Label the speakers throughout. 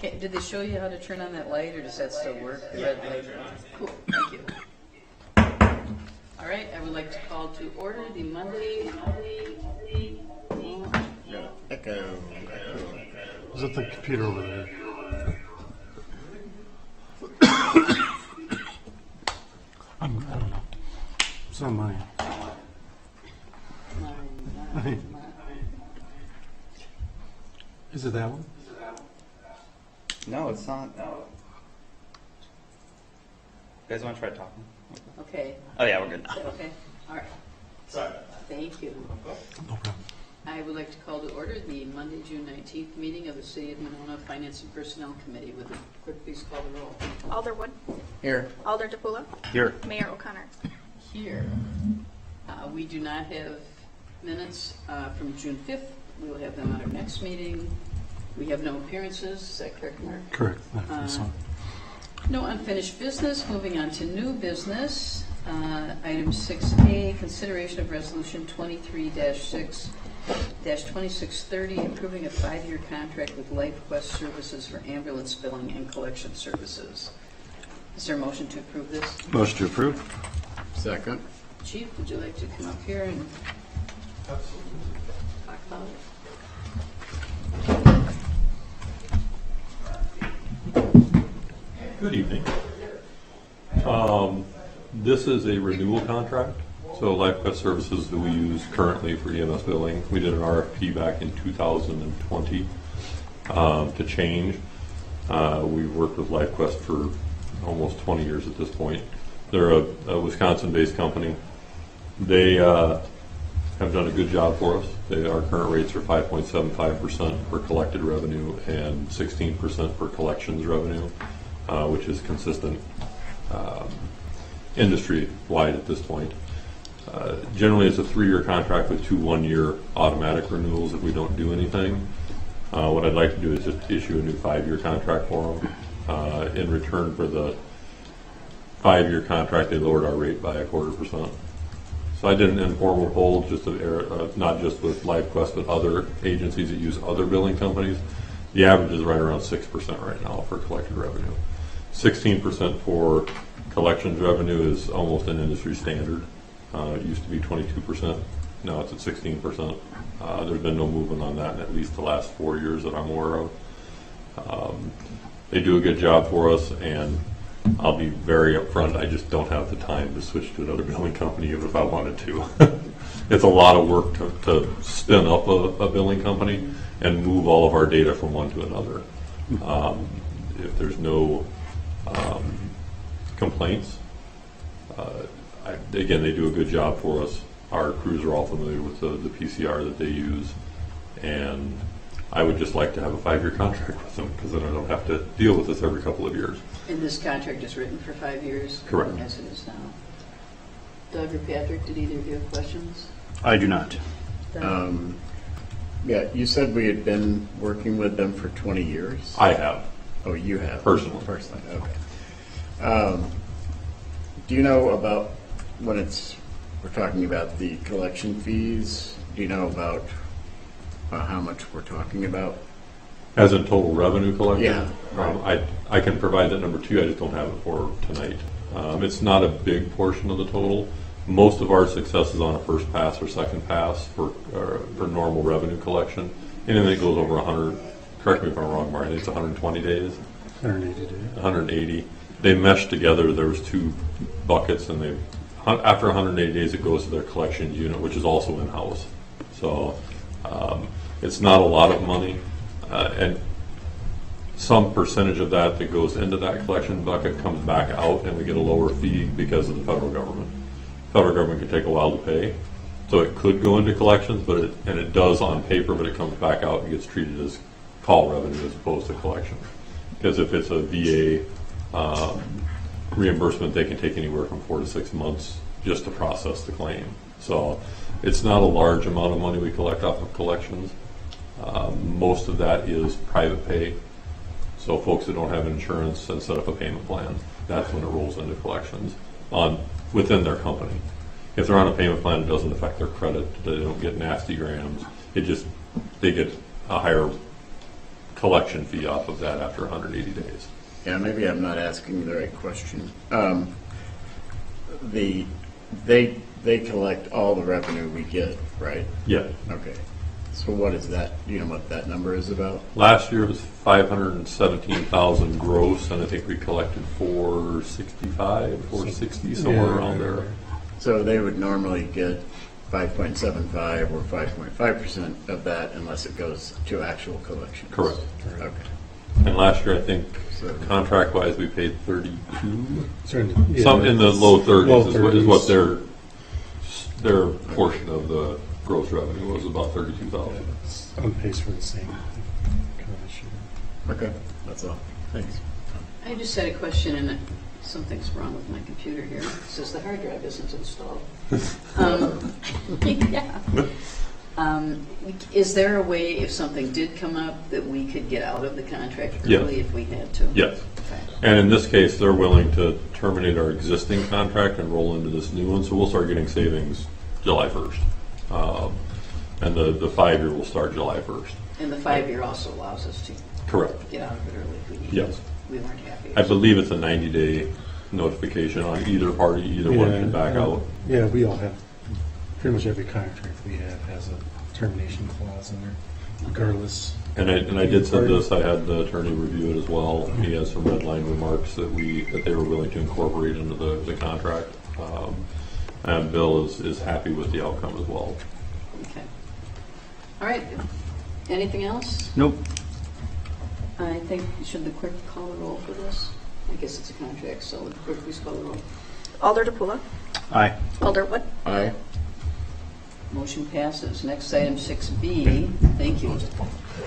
Speaker 1: Okay, did they show you how to turn on that light, or does that still work? The red light? Cool, thank you. All right, I would like to call to order the Monday.
Speaker 2: Echo.
Speaker 3: Is it the computer over there? I don't know. It's not mine. Is it that one?
Speaker 2: No, it's not. You guys want to try talking?
Speaker 1: Okay,
Speaker 2: Oh yeah, we're good.
Speaker 1: okay, all right.
Speaker 2: Sorry.
Speaker 1: Thank you.
Speaker 3: No problem.
Speaker 1: I would like to call to order the Monday, June 19th meeting of the City of Monona Finance and Personnel Committee. Would the clerk please call the roll?
Speaker 4: Alder Wood.
Speaker 2: Here.
Speaker 4: Alder DePula.
Speaker 2: Here.
Speaker 4: Mayor O'Connor.
Speaker 1: Here. We do not have minutes from June 5th. We will have them at our next meeting. We have no appearances. Is that correct, Mark?
Speaker 3: Correct. That's all.
Speaker 1: No unfinished business. Moving on to new business. Item 6A, consideration of resolution 23-6-2630, approving a 5-year contract with LifeQuest Services for ambulance billing and collection services. Is there a motion to approve this?
Speaker 5: Motion to approve. Second.
Speaker 1: Chief, would you like to come up here and talk about it?
Speaker 6: Good evening. This is a renewal contract. So LifeQuest Services that we use currently for EMS billing, we did an RFP back in 2020 to change. We've worked with LifeQuest for almost 20 years at this point. They're a Wisconsin-based company. They have done a good job for us. Our current rates are 5.75% for collected revenue and 16% for collections revenue, which is consistent industry-wide at this point. Generally, it's a 3-year contract with 2 1-year automatic renewals if we don't do anything. What I'd like to do is just issue a new 5-year contract for them. In return for the 5-year contract, they lowered our rate by 0.25%. So I did an informal poll, just not just with LifeQuest, but other agencies that use other billing companies. The average is right around 6% right now for collected revenue. 16% for collections revenue is almost an industry standard. It used to be 22%. Now it's at 16%. There's been no movement on that in at least the last 4 years that I'm aware of. They do a good job for us, and I'll be very upfront. I just don't have the time to switch to another billing company even if I wanted to. It's a lot of work to spin up a billing company and move all of our data from one to another. If there's no complaints, again, they do a good job for us. Our crews are all familiar with the PCR that they use, and I would just like to have a 5-year contract with them because then I don't have to deal with this every couple of years.
Speaker 1: And this contract is written for 5 years?
Speaker 6: Correct.
Speaker 1: As it is now. Doug or Patrick, did either of you have questions?
Speaker 5: I do not.
Speaker 1: Doug?
Speaker 5: Yeah, you said we had been working with them for 20 years.
Speaker 6: I have.
Speaker 5: Oh, you have?
Speaker 6: Personally.
Speaker 5: Personally, okay. Do you know about when we're talking about the collection fees? Do you know about how much we're talking about?
Speaker 6: As in total revenue collection?
Speaker 5: Yeah, right.
Speaker 6: I can provide that number to you. I just don't have it for tonight. It's not a big portion of the total. Most of our success is on a first pass or second pass for normal revenue collection. Anything that goes over 100, correct me if I'm wrong, Mark, I think it's 120 days.
Speaker 3: 180 days.
Speaker 6: 180. They mesh together. There was 2 buckets, and after 180 days, it goes to their collections unit, which is also in-house. So it's not a lot of money, and some percentage of that goes into that collection bucket comes back out, and we get a lower fee because of the federal government. Federal government can take a while to pay, so it could go into collections, but it does on paper, but it comes back out and gets treated as call revenue as opposed to collection. Because if it's a VA reimbursement, they can take anywhere from 4 to 6 months just to process the claim. So it's not a large amount of money we collect off of collections. Most of that is private pay. So folks that don't have insurance and set up a payment plan, that's when it rolls into collections within their company. If they're on a payment plan, it doesn't affect their credit. They don't get nasty grams. They get a higher collection fee off of that after 180 days.
Speaker 5: Yeah, maybe I'm not asking the right question. They collect all the revenue we get, right?
Speaker 6: Yeah.
Speaker 5: Okay. So what is that? Do you know what that number is about?
Speaker 6: Last year it was 517,000 gross, and I think we collected 465, 460, somewhere around there.
Speaker 5: So they would normally get 5.75 or 5.5% of that unless it goes to actual collections.
Speaker 6: Correct.
Speaker 5: Okay.
Speaker 6: And last year I think
Speaker 5: So-
Speaker 6: contract-wise we paid 32.
Speaker 3: Certainly, yeah,
Speaker 6: Some in the low 30s,
Speaker 3: low
Speaker 6: is what
Speaker 3: 30s.
Speaker 6: their portion of the gross revenue was, about 32,000.
Speaker 3: It's on pace for the same kind of issue.
Speaker 5: Okay, that's all. Thanks.
Speaker 1: I just had a question, and something's wrong with my computer here. It says the hard drive isn't installed. Yeah. Is there a way, if something did come up, that we could get out of the contract
Speaker 6: Yes.
Speaker 1: early if we had to?
Speaker 6: Yes.
Speaker 1: Okay.
Speaker 6: And in this case, they're willing to terminate our existing contract and roll into this new one, so we'll start getting savings July 1st. And the 5-year will start July 1st.
Speaker 1: And the 5-year also allows us to
Speaker 6: Correct.
Speaker 1: get out of it early if we need to.
Speaker 6: Yes.
Speaker 1: We weren't happy.
Speaker 6: I believe it's a 90-day notification on either party, either one can back out.
Speaker 3: Yeah, we all have, pretty much every contract we have has a termination clause in there, regardless.
Speaker 6: And I did send this, I had the attorney review it as well. He has some red line remarks that they were willing to incorporate into the contract. And Bill is happy with the outcome as well.
Speaker 1: Okay. All right. Anything else?
Speaker 2: Nope.
Speaker 1: I think, should the clerk call the roll for this? I guess it's a contract, so would the clerk please call the roll?
Speaker 4: Alder DePula.
Speaker 2: Aye.
Speaker 4: Alder Wood.
Speaker 5: Aye.
Speaker 1: Motion passes. Next item 6B, thank you.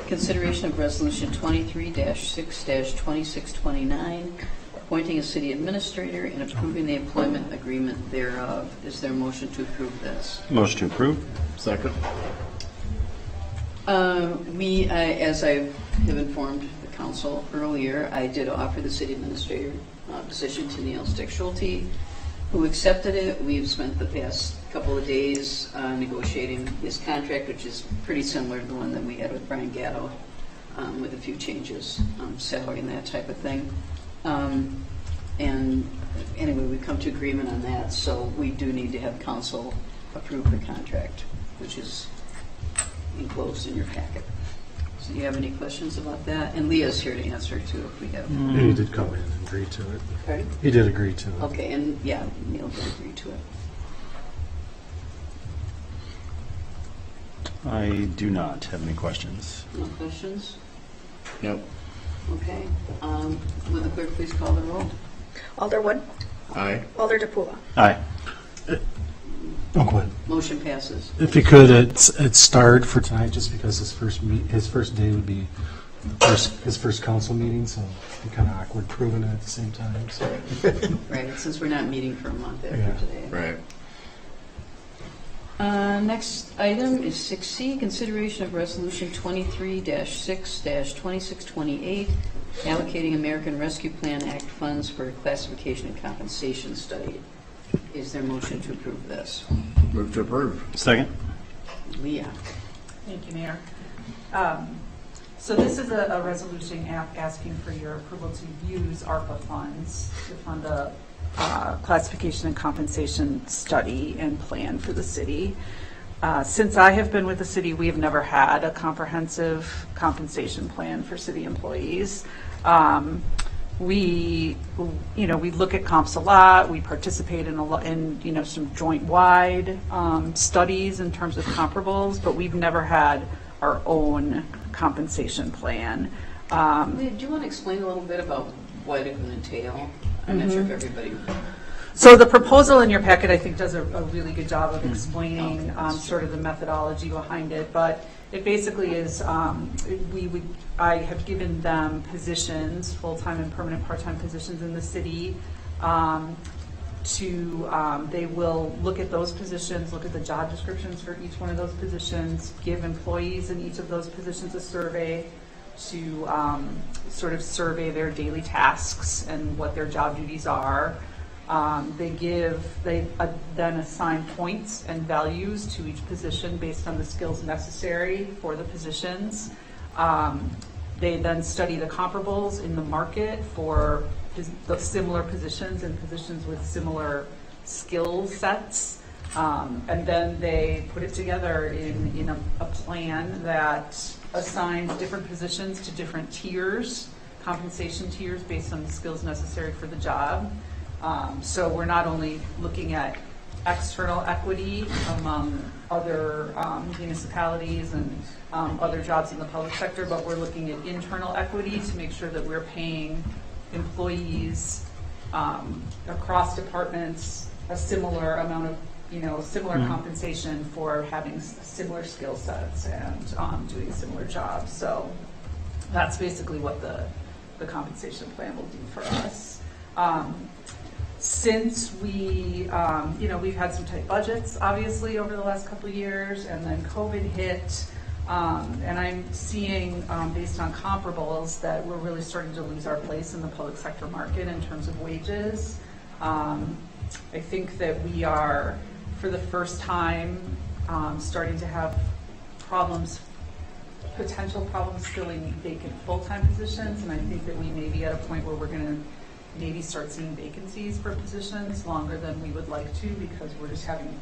Speaker 1: Consideration of Resolution 23-6-2629, appointing a city administrator and approving the employment agreement thereof. Is there a motion to approve this?
Speaker 2: Motion to approve.
Speaker 5: Second.
Speaker 1: As I have informed the council earlier, I did offer the city administrator position to Neil Stick-Schulte, who accepted it. We've spent the past couple of days negotiating his contract, which is pretty similar to the one that we had with Brian Gatto, with a few changes, salary and that type of thing. And anyway, we've come to agreement on that, so we do need to have council approve the contract, which is enclosed in your packet. So do you have any questions about that? And Leah's here to answer too if we have.
Speaker 3: And he did come in and agree to it.
Speaker 1: Pardon?
Speaker 3: He did agree to it.
Speaker 1: Okay, and yeah, Neil did agree to it.
Speaker 2: I do not have any questions.
Speaker 1: No questions?
Speaker 5: Nope.
Speaker 1: Okay. Would the clerk please call the roll?
Speaker 4: Alder Wood.
Speaker 5: Aye.
Speaker 4: Alder DePula.
Speaker 2: Aye.
Speaker 3: Oh, go ahead.
Speaker 1: Motion passes.
Speaker 3: If you could, it's starred for tonight, just because his first day would be his first council meeting, so it'd be kind of awkward proving it at the same time. So.
Speaker 1: Right, since we're not meeting for a month after
Speaker 3: Yeah.
Speaker 1: today.
Speaker 5: Right.
Speaker 1: Next item is 6C, consideration of Resolution 23-6-2628, allocating American Rescue Plan Act funds for a classification and compensation study. Is there a motion to approve this?
Speaker 5: Move to approve.
Speaker 2: Second.
Speaker 1: Leah.
Speaker 7: Thank you, Mayor. So this is a resolution asking for your approval to use ARPA funds to fund a classification and compensation study and plan for the city. Since I have been with the city, we have never had a comprehensive compensation plan for city employees. We look at comps a lot. We participate in some joint-wide studies in terms of comparables, but we've never had our own compensation plan.
Speaker 1: Leah, do you want to explain a little bit about what it would entail? I'm not sure if everybody.
Speaker 7: So the proposal in your packet, I think, does a really good job of explaining sort of the methodology behind it. But it basically is, I have given them positions, full-time and permanent part-time positions in the city. They will look at those positions, look at the job descriptions for each one of those positions, give employees in each of those positions a survey to sort of survey their daily tasks and what their job duties are. They then assign points and values to each position based on the skills necessary for the positions. They then study the comparables in the market for the similar positions and positions with similar skill sets. And then they put it together in a plan that assigns different positions to different tiers, compensation tiers based on the skills necessary for the job. So we're not only looking at external equity among other municipalities and other jobs in the public sector, but we're looking at internal equity to make sure that we're paying employees across departments a similar amount of, similar compensation for having similar skill sets and doing similar jobs. So that's basically what the compensation plan will do for us. Since we, we've had some tight budgets, obviously, over the last couple of years, and then COVID hit, and I'm seeing, based on comparables, that we're really starting to lose our place in the public sector market in terms of wages. I think that we are, for the first time, starting to have potential problems filling vacant full-time positions, and I think that we may be at a point where we're going to maybe start seeing vacancies for positions longer than we would like to, because we're just having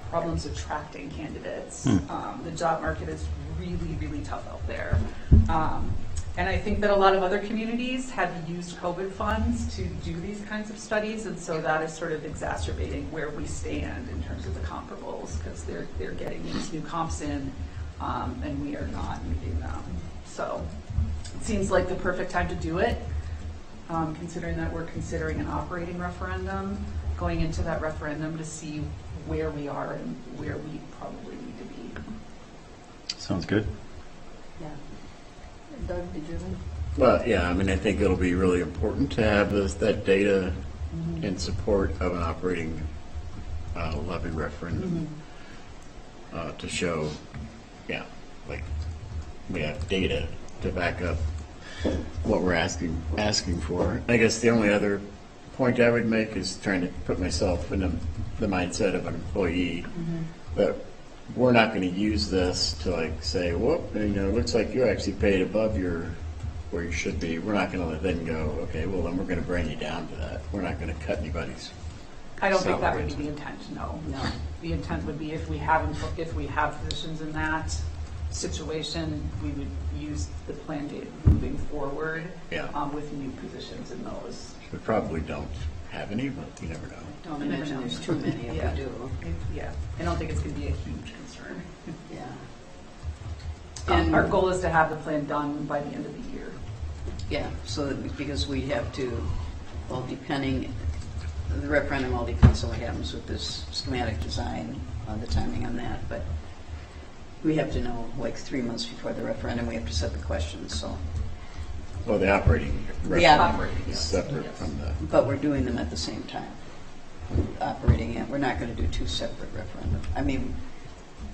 Speaker 7: problems attracting candidates. The job market is really, really tough out there. And I think that a lot of other communities have used COVID funds to do these kinds of studies, and so that is sort of exacerbating where we stand in terms of the comparables, because they're getting these new comps in, and we are not meeting them. So it seems like the perfect time to do it, considering that we're considering an operating referendum, going into that referendum to see where we are and where we probably need to be.
Speaker 2: Sounds good.
Speaker 1: Yeah. Doug, did you have any?
Speaker 5: Well, yeah, I mean, I think it'll be really important to have that data in support of an operating levy referendum to show, like we have data to back up what we're asking for. I guess the only other point I would make is trying to put myself in the mindset of an employee that we're not going to use this to say, whoop, it looks like you're actually paid above where you should be. We're not going to then go, okay, well then we're going to bring you down to that. We're not going to cut anybody's.
Speaker 7: I don't think that would be the intent, no. The intent would be if we have positions in that situation, we would use the plan data moving forward with new positions in those.
Speaker 5: We probably don't have any, but you never know.
Speaker 1: Don't imagine there's too many if we do.
Speaker 7: Yeah, I don't think it's going to be a huge concern.
Speaker 1: Yeah.
Speaker 7: And our goal is to have the plan done by the end of the year.
Speaker 1: Yeah, so that, because we have to, well, depending, the referendum all depends on what happens with this schematic design, the timing on that, but we have to know 3 months before the referendum, we have to set the questions, so.
Speaker 5: Well, the operating referendum is separate from the.
Speaker 1: But we're doing them at the same time. Operating it, we're not going to do two separate referendums. I mean,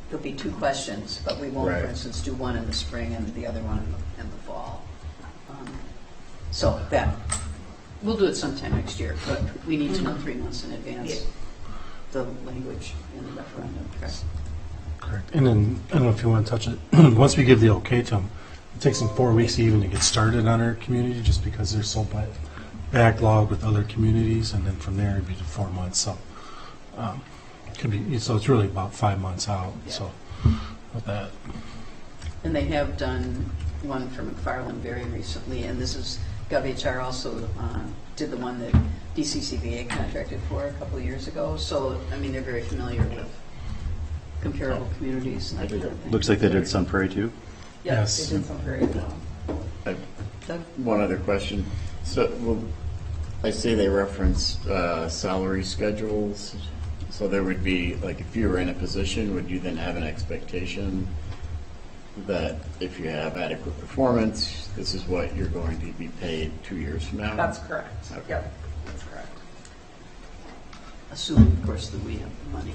Speaker 1: there'll be two questions, but we won't, for instance, do one in the spring and the other one in the fall. So that, we'll do it sometime next year, but we need to know 3 months in advance the language in the referendum.
Speaker 3: Correct. And then, I don't know if you want to touch it, once we give the okay to them, it takes them 4 weeks even to get started on our community, just because they're so backlogged with other communities, and then from there it'd be to 4 months. So so it's really about 5 months out.
Speaker 1: Yeah.
Speaker 3: So with that,
Speaker 1: And they have done one for McFarland very recently, and this is GovHR also did the one that DCCVA contracted for a couple of years ago. So I mean, they're very familiar with comparable communities. And that kind of thing.
Speaker 2: Looks like they did Sun Prairie too.
Speaker 1: Yes,
Speaker 3: Yes.
Speaker 1: they did some very well. Doug?
Speaker 5: One other question. So, I see they reference salary schedules. So there would be, if you were in a position, would you then have an expectation that if you have adequate performance, this is what you're going to be paid 2 years from now?
Speaker 7: That's correct.
Speaker 5: Okay.
Speaker 7: Yep, that's correct.
Speaker 1: Assuming, of course, that we have the money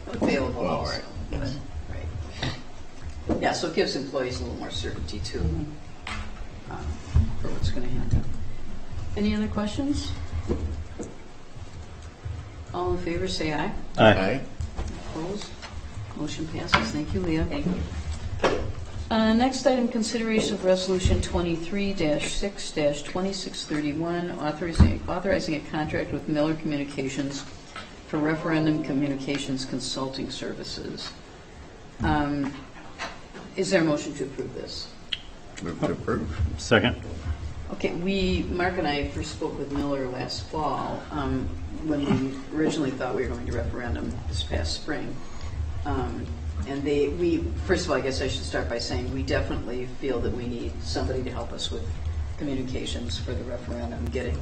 Speaker 1: available
Speaker 5: Well,
Speaker 1: for it.
Speaker 5: yes.
Speaker 1: Right. Yeah, so it gives employees a little more certainty too for what's going to happen. Any other questions? All in favor, say aye.
Speaker 5: Aye.
Speaker 1: Opposed? Motion passes. Thank you, Leah.
Speaker 7: Thank you.
Speaker 1: Next item, consideration of Resolution 23-6-2631, authorizing a contract with Miller Communications for referendum communications consulting services. Is there a motion to approve this?
Speaker 5: Move to approve.
Speaker 2: Second?
Speaker 1: Okay, Mark and I first spoke with Miller last fall, when we originally thought we were going to referendum this past spring. And first of all, I guess I should start by saying we definitely feel that we need somebody to help us with communications for the referendum, getting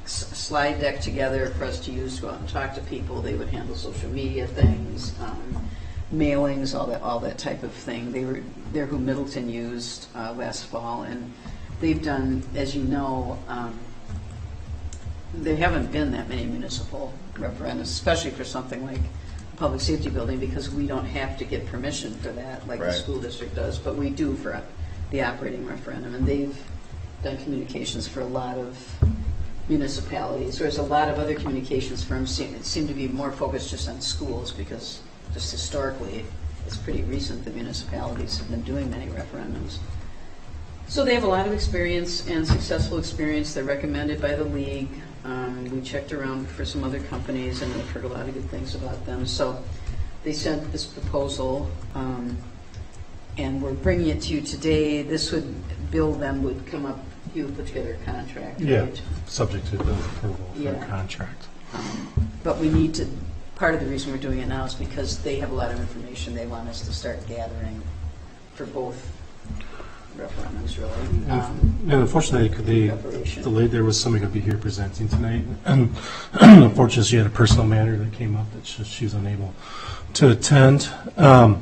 Speaker 1: a slide deck together for us to use to go out and talk to people. They would handle social media things, mailings, all that type of thing. They're who Middleton used last fall, and they've done, as you know, there haven't been that many municipal referendums, especially for something like a public safety building, because we don't have to get permission for that like the
Speaker 5: Right.
Speaker 1: school district does, but we do for the operating referendum. And they've done communications for a lot of municipalities, whereas a lot of other communications firms seem to be more focused just on schools, because just historically, it's pretty recent that municipalities have been doing many referendums. So they have a lot of experience and successful experience. They're recommended by the league. We checked around for some other companies, and we've heard a lot of good things about them. So they sent this proposal, and we're bringing it to you today. Bill then would come up, he would put together a contract.
Speaker 3: Yeah,
Speaker 1: Right?
Speaker 3: subject to the approval for
Speaker 1: Yeah.
Speaker 3: the contract.
Speaker 1: But we need to, part of the reason we're doing it now is because they have a lot of information they want us to start gathering for both referendums, really.
Speaker 3: And unfortunately, they
Speaker 1: Preparation.
Speaker 3: delayed. There was somebody going to be here presenting tonight. And unfortunately, she had a personal matter that came up that she was unable to attend. So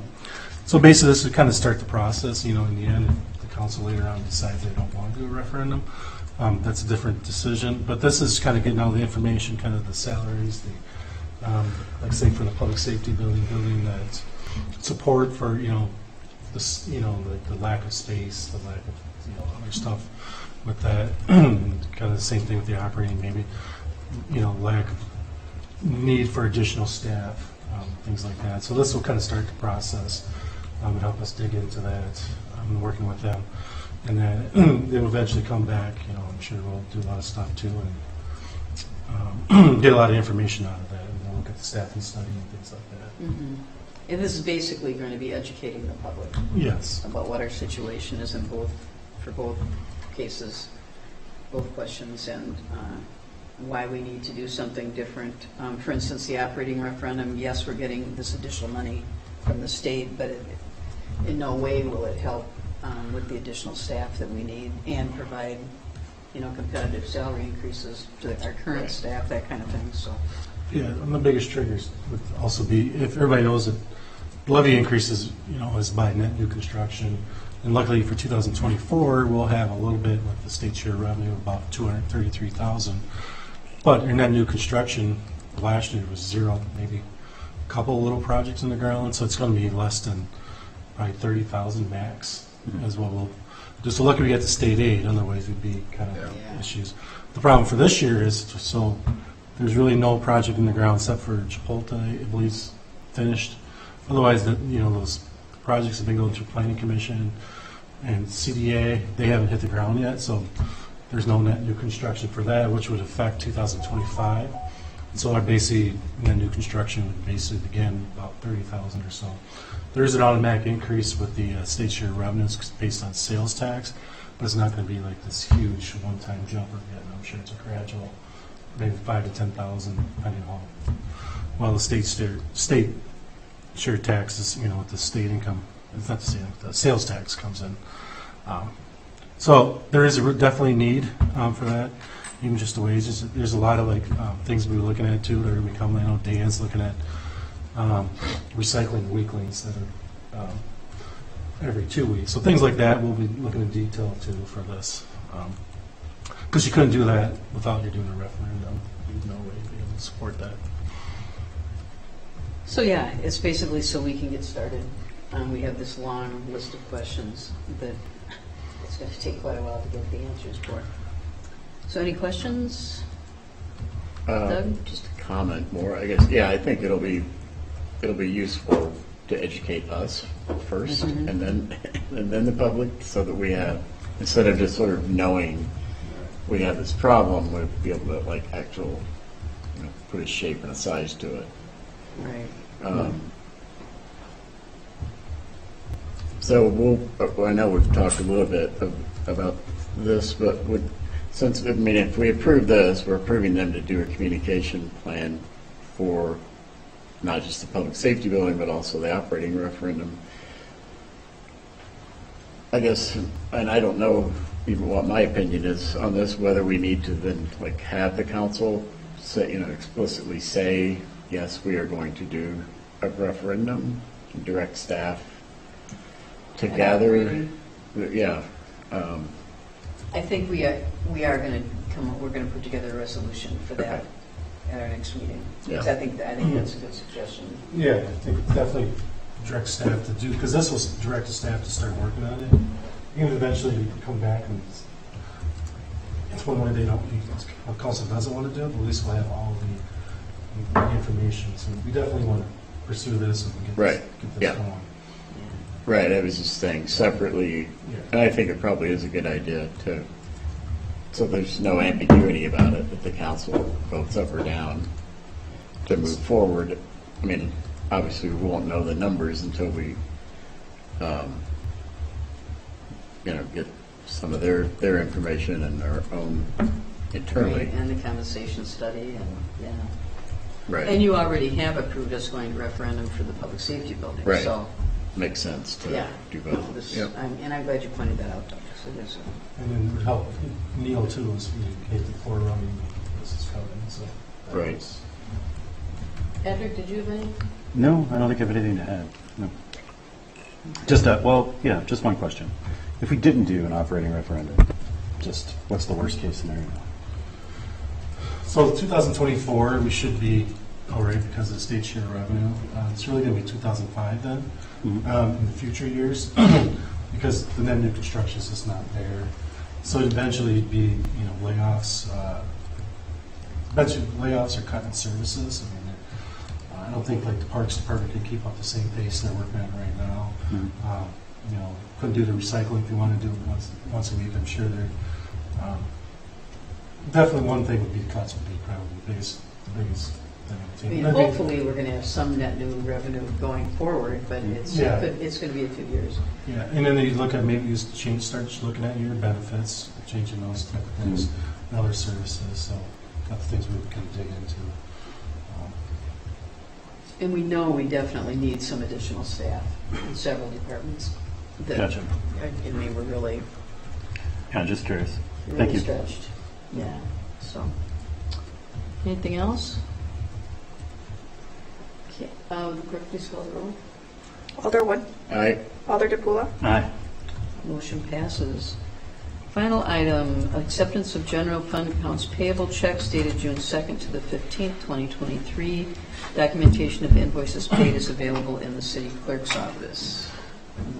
Speaker 3: basically, this would kind of start the process. In the end, if the council later on decides they don't want to do a referendum, that's a different decision. But this is kind of getting all the information, kind of the salaries, like say for the public safety building that support for, the lack of space, the lack of, other stuff with that. Kind of the same thing with the operating, maybe, lack of need for additional staff, things like that. So this will kind of start the process and help us dig into that. I'm working with them. And then they'll eventually come back, I'm sure we'll do a lot of stuff too and get a lot of information out of that. And we'll look at the staffing study and things like that.
Speaker 1: Mhm. And this is basically going to be educating the public
Speaker 3: Yes.
Speaker 1: about what our situation is for both cases, both questions, and why we need to do something different. For instance, the operating referendum, yes, we're getting this additional money from the state, but in no way will it help with the additional staff that we need and provide, competitive salary increases to our current staff, that kind of thing. So,
Speaker 3: Yeah, and the biggest triggers would also be, if everybody knows that levy increases, is by net new construction. And luckily for 2024, we'll have a little bit with the state share revenue, about $233,000. But your net new construction last year was zero, maybe a couple of little projects in the ground, so it's going to be less than probably 30,000 max is what we'll. Just so lucky we got the state aid, otherwise it'd be kind of
Speaker 1: Yeah.
Speaker 3: issues. The problem for this year is there's really no project in the ground except for Chipotle, I believe, is finished. Otherwise, those projects have been going through Planning Commission and CDA. They haven't hit the ground yet, so there's no net new construction for that, which would affect 2025. So our basic net new construction would basically begin about 30,000 or so. There is an automatic increase with the state share revenues based on sales tax, but it's not going to be like this huge one-time jump we're getting. I'm sure it's a gradual, maybe 5,000 to 10,000, depending on the state share taxes, with the state income, it's not the state income, the sales tax comes in. So there is definitely need for that, even just the wages. There's a lot of things we're looking at too that are going to be coming. I know Dan's looking at recycling weekly instead of every 2 weeks. So things like that we'll be looking in detail too for this. Because you couldn't do that without you doing a referendum. There's no way to be able to support that.
Speaker 1: So yeah, it's basically so we can get started. We have this long list of questions that it's going to take quite a while to get the answers for. So any questions? Doug?
Speaker 5: Just a comment more, I guess. Yeah, I think it'll be useful to educate us first, and then the public, so that we have, instead of just sort of knowing we have this problem, we'll be able to like actual, put a shape and a size to it.
Speaker 1: Right.
Speaker 5: So I know we've talked a little bit about this, but if we approve this, we're approving them to do a communication plan for not just the public safety building, but also the operating referendum. I guess, and I don't know even what my opinion is on this, whether we need to then like have the council say, explicitly say, yes, we are going to do a referendum, and direct staff to gather. Yeah.
Speaker 1: I think we are going to we're going to put together a resolution for that
Speaker 5: Okay.
Speaker 1: at our next meeting.
Speaker 5: Yeah.
Speaker 1: I think that's a good suggestion.
Speaker 3: Yeah, I think definitely direct staff to do, because this was direct staff to start working on it. Even eventually you can come back and if one way council doesn't want to do it, but at least we'll have all the information. So we definitely want to pursue this and get
Speaker 5: Right.
Speaker 3: this
Speaker 5: Yeah.
Speaker 3: going.
Speaker 5: Right, I was just saying separately, and I think it probably is a good idea to, so there's no ambiguity about it, that the council votes up or down to move forward. I mean, obviously, we won't know the numbers until we, get some of their information and our own internally.
Speaker 1: And the compensation study, and yeah.
Speaker 5: Right.
Speaker 1: And you already have approved us going to referendum for the public safety building.
Speaker 5: Right.
Speaker 1: So,
Speaker 5: Makes sense to
Speaker 1: yeah.
Speaker 5: do both.
Speaker 1: This-
Speaker 5: Yep.
Speaker 1: and I'm glad you pointed that out, Dr. So there's
Speaker 3: And then it would help Neil too, as we get the floor running, this is coming, so. that
Speaker 5: Right.
Speaker 3: was-
Speaker 1: Edric, did you have any?
Speaker 2: No, I don't think I have anything to add. No. Just one question. If we didn't do an operating referendum, just what's the worst case scenario?
Speaker 3: So 2024, we should be all right because of the state share revenue. It's really going to be 2005 then, in the future years, because the net new construction is just not there. So eventually it'd be, layoffs. Eventually layoffs are cutting services. I mean, I don't think like the Parks Department can keep up the same pace they're working at right now. Couldn't do the recycling if they want to do it once a week. I'm sure they're definitely one thing would be cuts would be probably the biggest
Speaker 1: I
Speaker 3: thing.
Speaker 1: mean, hopefully, we're going to have some net new revenue going forward, but it's going to be a few years.
Speaker 3: Yeah, and then you look at maybe you start looking at your benefits, changing those type of things, and other services. So that's things we can dig into.
Speaker 1: And we know we definitely need some additional staff in several departments.
Speaker 2: Gotcha.
Speaker 1: I mean, we're really,
Speaker 2: Yeah, just curious. Thank
Speaker 1: really
Speaker 2: you.
Speaker 1: stretched. Yeah, so. Anything else? Okay, the clerk, please call the roll.
Speaker 4: Alder Wood.
Speaker 5: Aye.
Speaker 4: Alder DePula.
Speaker 2: Aye.
Speaker 1: Motion passes. Final item, acceptance of general fund accounts payable checks dated June 2nd to the 15th, 2023. Documentation of invoices paid is available in the city clerk's office.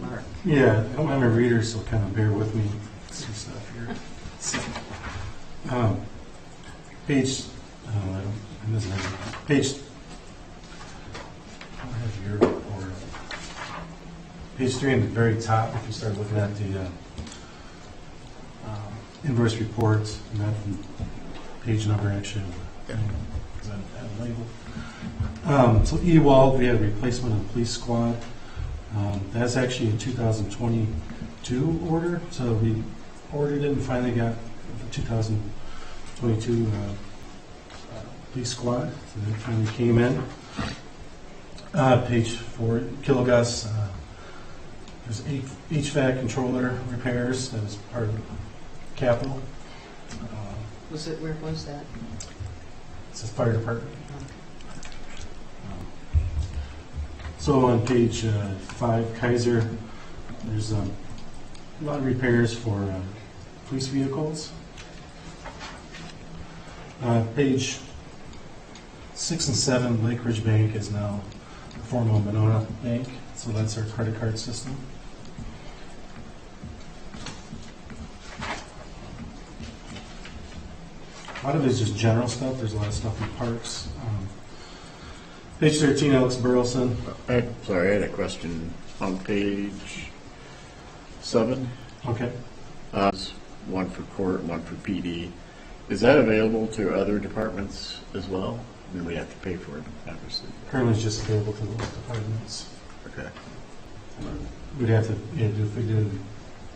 Speaker 1: Mark.
Speaker 3: Yeah, I don't have a reader, so kind of bear with me. Some stuff here. So, page, I'm missing anything. Page, I don't have your report. Page 3 on the very top, if you start looking at the invoice reports, and that page number actually, because I have a label. So Ewald, we had a replacement of the police squad. That's actually a 2022 order, so we ordered it and finally got the 2022 police squad, so that finally came in. Page 4, Kilogas, there's HVAC controller repairs, that was part of capital.
Speaker 1: Where was that?
Speaker 3: It says fire department. So on page 5, Kaiser, there's a lot of repairs for police vehicles. Page 6 and 7, Lake Ridge Bank is now the former Monona Bank, so that's our credit card system. A lot of it is just general stuff. There's a lot of stuff in parks. Page 13, Alex Burleson.
Speaker 5: Sorry, I had a question. on page 7.
Speaker 3: Okay.
Speaker 5: One for court, one for PD. Is that available to other departments as well? I mean, we have to pay for it, obviously.
Speaker 3: Currently, it's just available to those departments.
Speaker 5: Okay.
Speaker 3: We'd have to, yeah, if we did,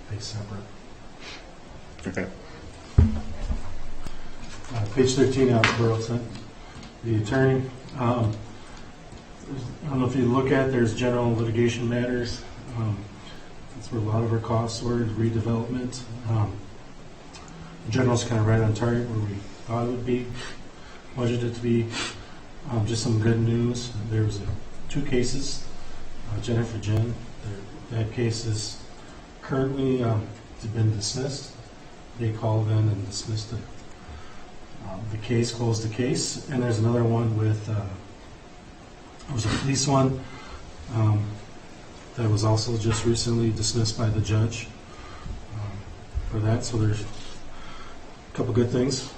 Speaker 3: pay separate.
Speaker 5: Okay.
Speaker 3: Page 13, Alex Burleson, the attorney. I don't know if you look at, there's general litigation matters. That's where a lot of our costs were, redevelopment. General's kind of right on target where we thought it would be, budgeted to be. Just some good news. There was 2 cases, Jennifer Jen. That case is currently been dismissed. They called in and dismissed it. The case, closed the case, and there's another one with, there was a police one that was also just recently dismissed by the judge for that, so there's a couple good things.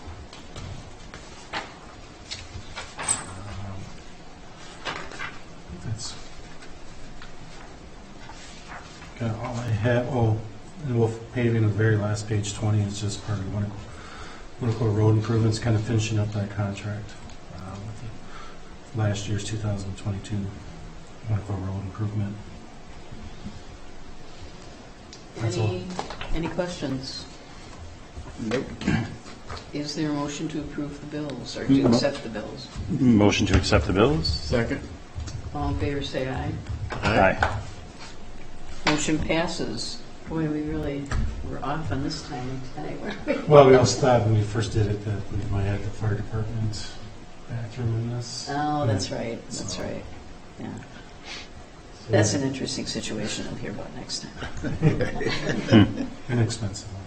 Speaker 3: That's kind of all I have. Oh, and Wolf Paving, the very last page 20 is just part of Winnequa Road Improvements, kind of finishing up that contract with the last year's 2022 Winnequa Road Improvement. That's all.
Speaker 1: Any questions?
Speaker 5: Nope.
Speaker 1: Is there a motion to approve the bills or to accept the bills?
Speaker 2: Motion to accept the bills?
Speaker 5: Second?
Speaker 1: All in favor, say aye.
Speaker 2: Aye.
Speaker 1: Motion passes. Boy, we really were off on this timing tonight, weren't we?
Speaker 3: Well, we also thought when we first did it that we might have the fire department bathroom in this.
Speaker 1: Oh, that's right, that's right. Yeah, that's an interesting situation I'll hear about next time.
Speaker 3: An expensive one,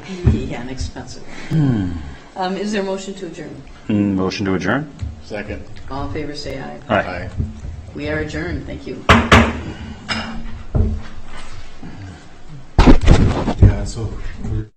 Speaker 3: too.
Speaker 1: Yeah, an expensive. Is there a motion to adjourn?
Speaker 2: Motion to adjourn?
Speaker 5: Second.
Speaker 1: All in favor, say aye.
Speaker 2: Aye.
Speaker 1: We are adjourned, thank you.
Speaker 3: Yeah, so we're